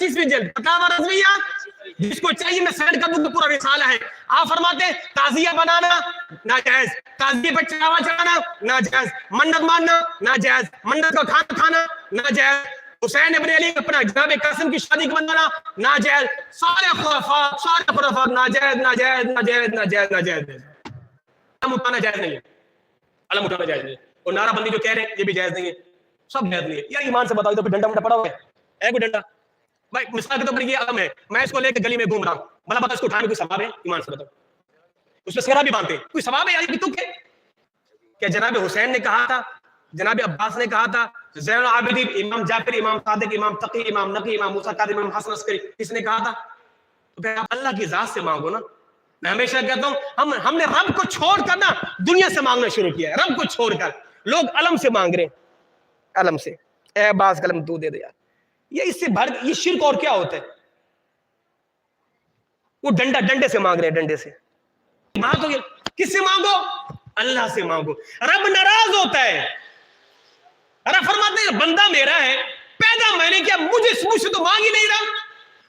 25वीं जल्द फतावा रज़विया, जिसको चाहिए मैं सेंड कर दूं तो पूरा रिसाला है। आप फरमाते हैं ताजिया बनाना नाजायज, ताजिए पर चढ़ावा चढ़ाना नाजायज, मन्नत मानना नाजायज, मन्नत का खाना खाना नाजायज, हुसैन इब्न अली अपना जनाब कासिम की शादी को बनाना नाजायज, सारे खुराफात नाजायज नाजायज नाजायज नाजायज नाजायज। अलम उठाना जायज नहीं है, अलम उठाना जायज नहीं है, और नाराबंदी जो कह रहे हैं ये भी जायज नहीं है, सब जायज नहीं है। यार ईमान से बताओ, तो डंडा वंडा पड़ा हुआ है कोई डंडा? भाई मिसाल के तौर पर ये अलम है, मैं इसको लेकर गली में घूम रहा हूँ, भला बता इसको उठाने कोई सवाब है? ईमान से बताओ, उसमें सेहरा भी बांधते कोई सवाब है यार? कि तुम क्या जनाब हुसैन ने कहा था, जनाब अब्बास ने कहा था, ज़ैनुल आबिदीन, इमाम जाफर, इमाम सादिक, इमाम तकी, इमाम नकी, इमाम मूसा कादिम, इमाम हसन अस्करी, किसने कहा था? तो फिर आप अल्लाह की जात से मांगो ना। मैं हमेशा कहता हूँ हमने रब को छोड़कर ना दुनिया से मांगना शुरू किया है। रब को छोड़कर लोग अलम से मांग रहे हैं, अलम से, ए अब्बास कलम तू दे दे यार, ये इससे भर, ये शिर्क और क्या होता है? वो डंडे से मांग रहे हैं, डंडे से मांगो। किससे मांगो? अल्लाह से मांगो। रब नाराज होता है, रब फरमाते हैं बंदा मेरा है, पैदा मैंने किया, मुझसे तो मांग ही नहीं रहा।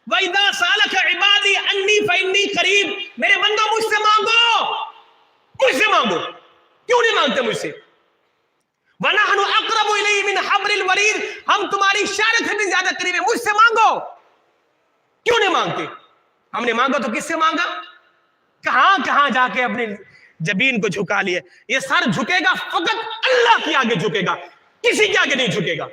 वइदा सालका इबादी अन्नी फइन्नी करीब, मेरे बंदो मुझसे मांगो, मुझसे मांगो। क्यों नहीं मांगते मुझसे? वनहनु अक़रबु इलैहि मिन हब्लिल वरीद, हम तुम्हारी शारत से भी ज्यादा करीब है, मुझसे मांगो। क्यों नहीं मांगते? हमने मांगा तो किससे मांगा? कहां कहां जाके अपनी जबीन को झुका लिया। ये सर झुकेगा फकत अल्लाह के आगे झुकेगा, किसी के आगे नहीं झुकेगा।